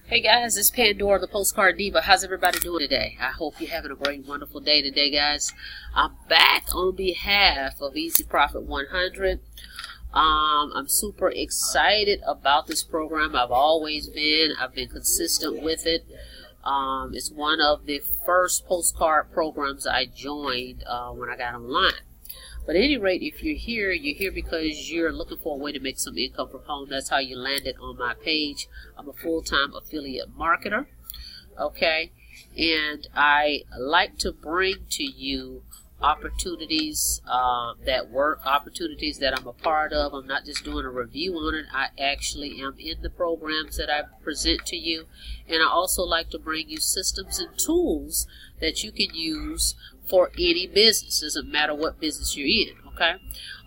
Hey guys, it's Pandora, the Postcard Diva. How's everybody doing today? I hope you're having a great, wonderful day today, guys. I'm back on behalf of Easy Profit 100. I'm super excited about this program. I've always been. I've been consistent with it. It's one of the first postcard programs I joined when I got online. But at any rate, if you're here because you're looking for a way to make some income from home. That's how you landed on my page. I'm a full-time affiliate marketer, okay? And I like to bring to you opportunities that work, opportunities that I'm a part of. I'm not just doing a review on it. I actually am in the programs that I present to you. And I also like to bring you systems and tools that you can use for any business. Doesn't matter what business you're in, okay?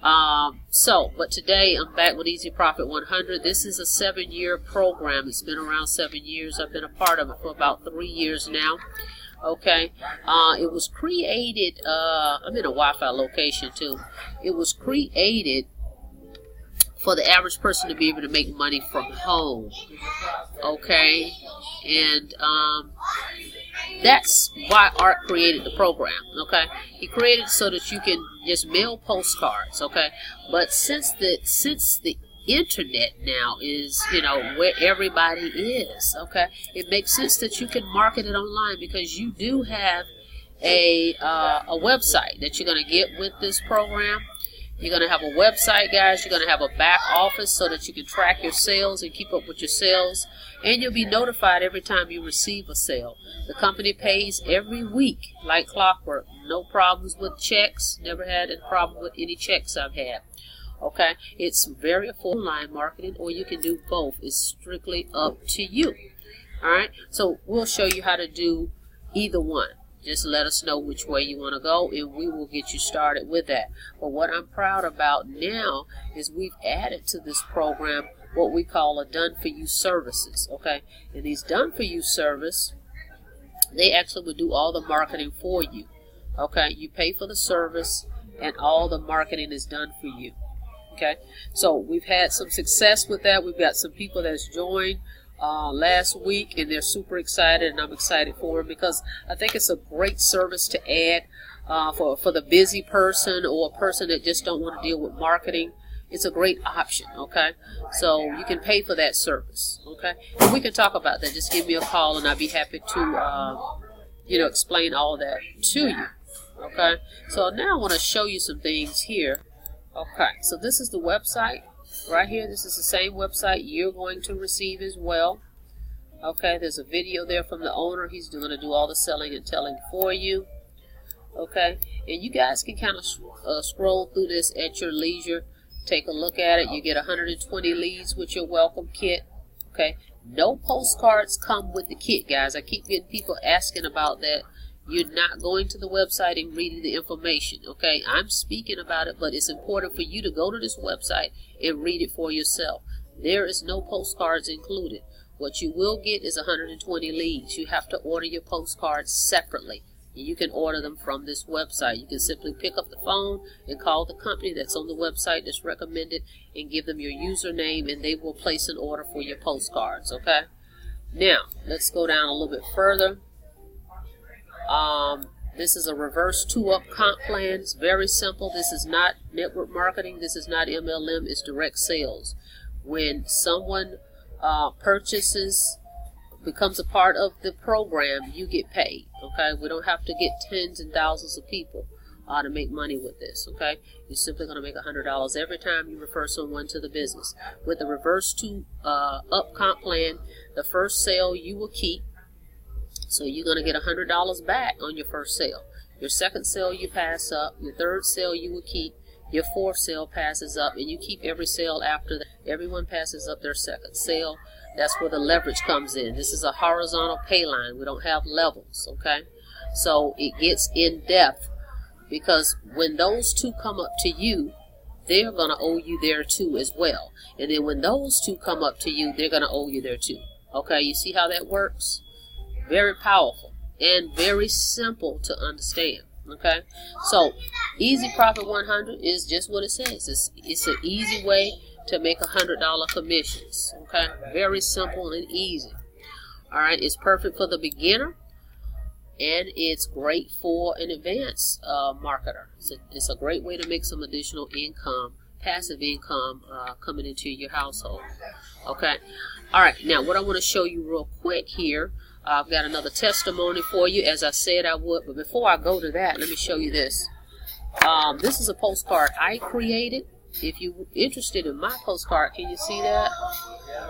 But today I'm back with Easy Profit 100. This is a 7-year program. It's been around 7 years. I've been a part of it for about 3 years now. Okay, it was created, I'm in a Wi-Fi location too. It was created for the average person to be able to make money from home. Okay, and that's why Art created the program. Okay, he created it so that you can just mail postcards. Okay, but since the internet now is, where everybody is, okay, it makes sense that you can market it online, because you do have a website that you're going to get with this program. You're going to have a website, guys. You're going to have a back office so that you can track your sales and keep up with your sales, and you'll be notified every time you receive a sale. The company pays every week like clockwork. No problems with checks. Never had a problem with any checks I've had. Okay, it's very affordable online marketing, or you can do both. It's strictly up to you. All right, so we'll show you how to do either one. Just let us know which way you want to go, and we will get you started with that. But what I'm proud about now is we've added to this program what we call a done-for-you services. Okay, and these done-for-you service, they actually will do all the marketing for you. Okay, you pay for the service, and all the marketing is done for you. Okay, so we've had some success with that. We've got some people that's joined last week, and they're super excited, and I'm excited for them, because I think it's a great service to add for the busy person, or a person that just don't want to deal with marketing. It's a great option. Okay, so you can pay for that service. Okay, and we can talk about that. Just give me a call, and I'll be happy to explain all that to you. Okay, so now I want to show you some things here. Okay, so this is the website right here. This is the same website you're going to receive as well. Okay, there's a video there from the owner. He's going to do all the selling and telling for you. Okay, and you guys can kind of scroll through this at your leisure. Take a look at it. You get 120 leads with your welcome kit. Okay, no postcards come with the kit, guys. I keep getting people asking about that. You're not going to the website and reading the information, okay? I'm speaking about it, but it's important for you to go to this website and read it for yourself. There is no postcards included. What you will get is 120 leads. You have to order your postcards separately. You can order them from this website. You can simply pick up the phone and call the company that's on the website that's recommended and give them your username, and they will place an order for your postcards, okay? Now, let's go down a little bit further. This is a reverse 2-up comp plan. It's very simple. This is not network marketing. This is not MLM. It's direct sales. When someone purchases, becomes a part of the program, you get paid. Okay, we don't have to get tens and thousands of people to make money with this. Okay, you're simply going to make $100 every time you refer someone to the business. With the reverse 2-up comp plan, the first sale you will keep. So you're going to get $100 back on your first sale. Your second sale you pass up. Your third sale you will keep. Your fourth sale passes up, and you keep every sale after that. Everyone passes up their second sale. That's where the leverage comes in. This is a horizontal pay line. We don't have levels, okay? So it gets in depth, because when those two come up to you, they're going to owe you there too as well. And then when those two come up to you, they're going to owe you there too. Okay, you see how that works? Very powerful and very simple to understand. Okay, so Easy Profit 100 is just what it says. It's an easy way to make $100 commissions. Okay, very simple and easy. All right, it's perfect for the beginner, and it's great for an advanced marketer. It's a great way to make some additional income, passive income coming into your household. Okay. All right. Now, what I want to show you real quick here, I've got another testimony for you, as I said I would. But before I go to that, let me show you this. This is a postcard I created. If you're interested in my postcard, can you see that?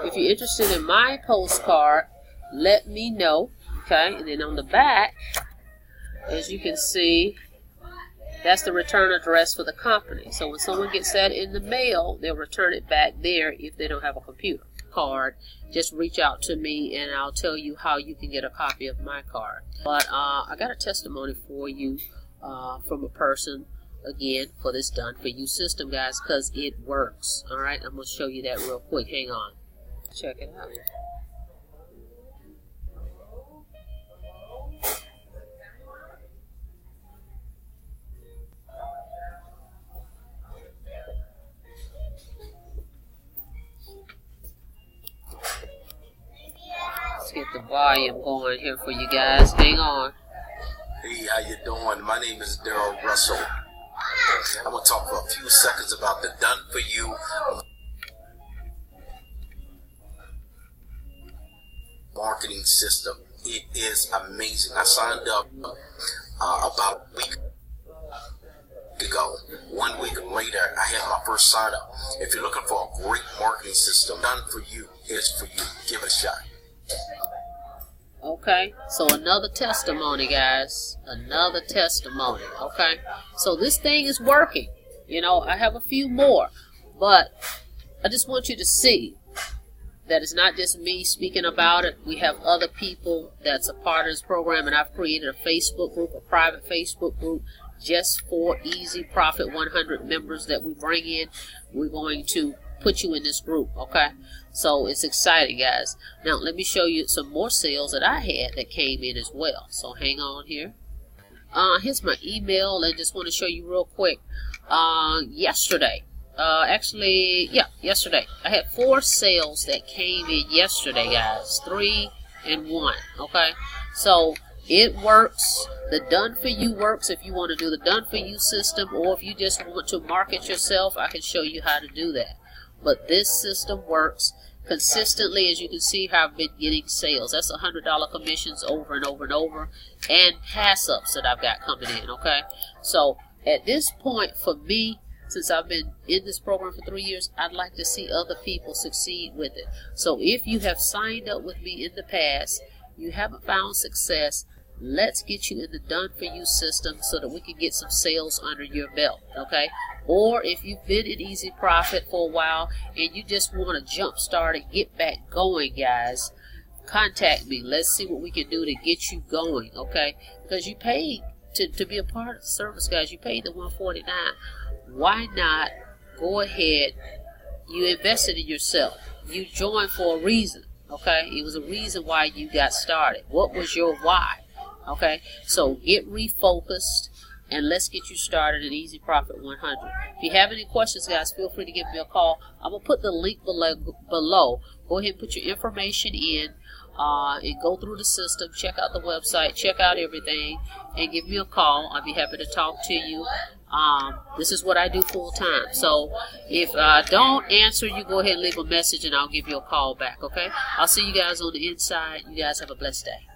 If you're interested in my postcard, let me know. Okay. And then on the back, as you can see, that's the return address for the company. So when someone gets that in the mail, they'll return it back there if they don't have a computer. Card, just reach out to me and I'll tell you how you can get a copy of my card. But I got a testimony for you from a person, again, for this done for you system, guys, because it works. All right, I'm going to show you that real quick. Hang on. Check it out. Get the volume going here for you guys. Hang on. Hey, how you doing? My name is Daryl Russell. I'm going to talk for a few seconds about the Done For You marketing system. It is amazing. I signed up about a week ago. 1 week later, I had my first sign up. If you're looking for a great marketing system, Done For You is for you. Give it a shot. Okay, so another testimony, guys. Another testimony, okay? So this thing is working. You know, I have a few more, but I just want you to see that it's not just me speaking about it. We have other people that's a part of this program, and I've created a Facebook group, a private Facebook group, just for Easy Profit 100 members that we bring in. We're going to put you in this group, okay? So it's exciting, guys. Now let me show you some more sales that I had that came in as well. So hang on here. Here's my email, and just want to show you real quick. Yesterday, yesterday I had 4 sales that came in yesterday, guys. 3 and 1. Okay, so it works. The Done For You works if you want to do the Done For You system, or if you just want to market yourself, I can show you how to do that. But this system works consistently. As you can see, how I've been getting sales. That's $100 commissions over and over and over, and pass-ups that I've got coming in, okay? So at this point, for me, since I've been in this program for 3 years, I'd like to see other people succeed with it. So if you have signed up with me in the past, you haven't found success, let's get you in the Done For You system so that we can get some sales under your belt, okay? Or if you've been in Easy Profit for a while and you just want to jump start and get back going, guys, contact me. Let's see what we can do to get you going, okay? Because you paid to be a part of the service, guys. You paid the $149. Why not go ahead? You invested in yourself. You joined for a reason, okay? It was a reason why you got started. What was your why? Okay, so get refocused and let's get you started at Easy Profit 100. If you have any questions, guys, feel free to give me a call. I'm going to put the link below. Go ahead and put your information in and go through the system. Check out the website. Check out everything and give me a call. I'll be happy to talk to you. This is what I do full time. So if I don't answer, you go ahead and leave a message and I'll give you a call back, okay? I'll see you guys on the inside. You guys have a blessed day.